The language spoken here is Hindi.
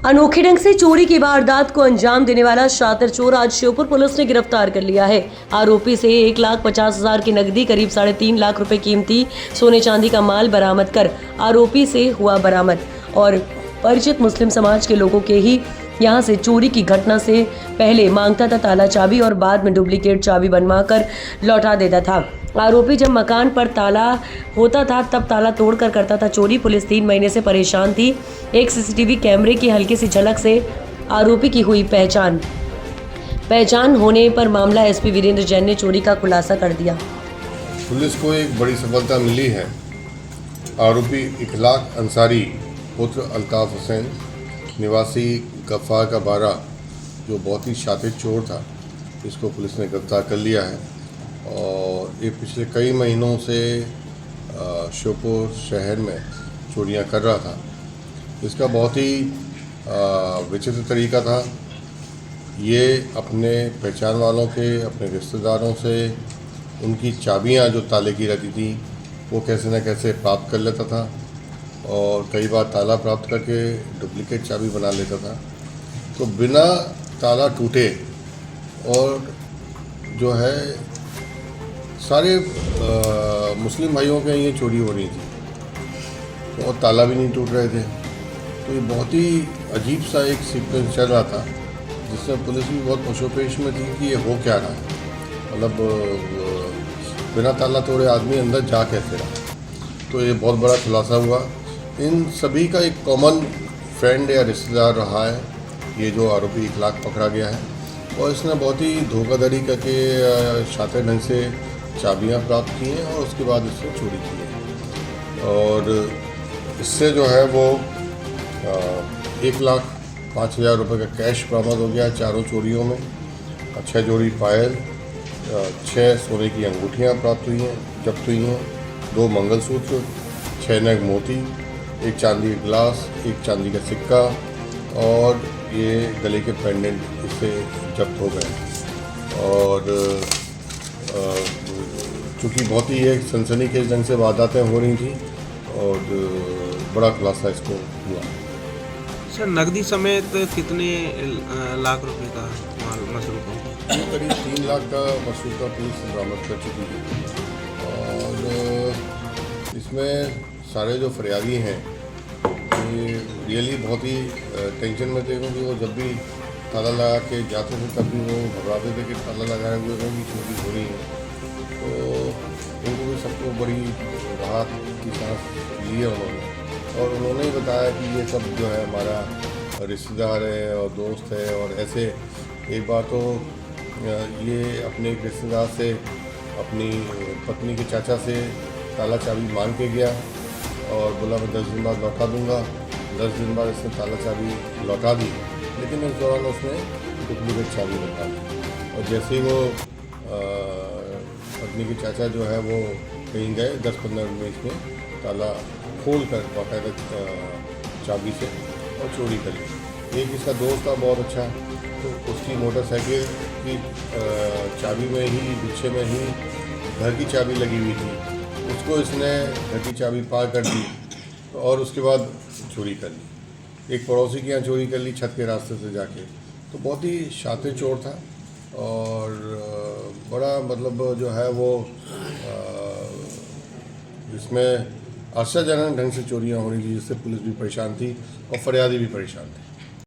अनोखे ढंग से चोरी की वारदात को अंजाम देने वाला शातिर चोर आज श्योपुर पुलिस ने गिरफ्तार कर लिया है। आरोपी से 1,50,000 की नकदी, करीब 3.5 लाख रुपए कीमती सोने चांदी का माल बरामद कर आरोपी से हुआ बरामद। और परिचित मुस्लिम समाज के लोगों के ही यहां से चोरी की घटना से पहले मांगता था ताला चाबी और बाद में डुप्लीकेट चाबी बनवाकर लौटा देता था। आरोपी जब मकान पर ताला होता था तब ताला तोड़कर करता था चोरी। पुलिस 3 महीने से परेशान थी। एक सीसीटीवी कैमरे की हल्की सी झलक से आरोपी की हुई पहचान होने पर मामला एसपी वीरेंद्र जैन ने चोरी का खुलासा कर दिया। पुलिस को एक बड़ी सफलता मिली है। आरोपी इखलाक अंसारी पुत्र अल्ताफ हुसैन निवासी गफ्फार का बारा, जो बहुत ही शातिर चोर था, इसको पुलिस ने गिरफ्तार कर लिया है। और ये पिछले कई महीनों से श्योपुर शहर में चोरियां कर रहा था। इसका बहुत ही विचित्र तरीका था। ये अपने पहचान वालों के, अपने रिश्तेदारों से उनकी चाबियां जो ताले की रहती थी वो कैसे न कैसे प्राप्त कर लेता था और कई बार ताला प्राप्त करके डुप्लीकेट चाबी बना लेता था। तो बिना ताला टूटे और जो है सारे मुस्लिम भाइयों के ये चोरी हो रही थी और ताला भी नहीं टूट रहे थे। तो ये बहुत ही अजीब सा एक सीक्वेंस चल रहा था, जिसमें पुलिस भी बहुत पशोपेश में थी कि ये हो क्या रहा है। मतलब बिना ताला तोड़े आदमी अंदर जा कैसे रहा। तो ये बहुत बड़ा खुलासा हुआ। इन सभी का एक कॉमन फ्रेंड या रिश्तेदार रहा है ये जो आरोपी इखलाक पकड़ा गया है, और इसने बहुत ही धोखाधड़ी करके शातिर ढंग से चाबियां प्राप्त की हैं और उसके बाद इसने चोरी की है। और इससे जो है वो 1,05,000 रुपये का कैश बरामद हो गया चारों चोरियों में। 6 जोड़ी पायल, 6 सोने की अंगूठियाँ प्राप्त हुई हैं, जब्त हुई हैं, 2 मंगलसूत्र, 6 नग मोती, 1 चांदी का गिलास, 1 चांदी का सिक्का और ये गले के पेंडेंट इससे जब्त हो गए। और चूँकि बहुत ही एक सनसनीखेज ढंग से वारदातें हो रही थी और बड़ा खुलासा इसको हुआ। सर, नकदी समेत कितने लाख रुपए का माल मसरूफ हो? ये करीब 3 लाख का मसरूफ का पुलिस बरामद कर चुकी है। और इसमें सारे जो फरियादी हैं ये रियली बहुत ही टेंशन में थे, क्योंकि वो जब भी ताला लगा के जाते थे तब भी वो घबराते थे कि ताला लगाए हुए होंगी, चोरी हो रही है। तो उनको भी सबको बड़ी राहत की सांस ली है उन्होंने। और उन्होंने ही बताया कि ये सब जो है हमारा रिश्तेदार है और दोस्त है। और ऐसे एक बार तो ये अपने एक रिश्तेदार से अपनी पत्नी के चाचा से ताला चाबी मांग के गया और बोला मैं 10 दिन बाद लौटा दूंगा। 10 दिन बाद इसने ताला चाबी लौटा दी, लेकिन इस दौरान उसने डुप्लीकेट चाबी लौटा दी। और जैसे ही वो पत्नी के चाचा जो है वो कहीं गए, 10-15 मिनट में इसमें ताला खोल कर बाकायदा चाबी से और चोरी कर ली। एक इसका दोस्त था बहुत अच्छा, तो उसकी मोटरसाइकिल की चाबी में ही, गुच्छे में ही घर की चाबी लगी हुई थी, उसको इसने घर की चाबी पार कर दी और उसके बाद चोरी कर ली। एक पड़ोसी के यहाँ चोरी कर ली छत के रास्ते से जाके। तो बहुत ही शातिर चोर था और बड़ा मतलब जो है वो इसमें आश्चर्यजनक ढंग से चोरियाँ हो रही थी, जिससे पुलिस भी परेशान थी और फरियादी भी परेशान थे।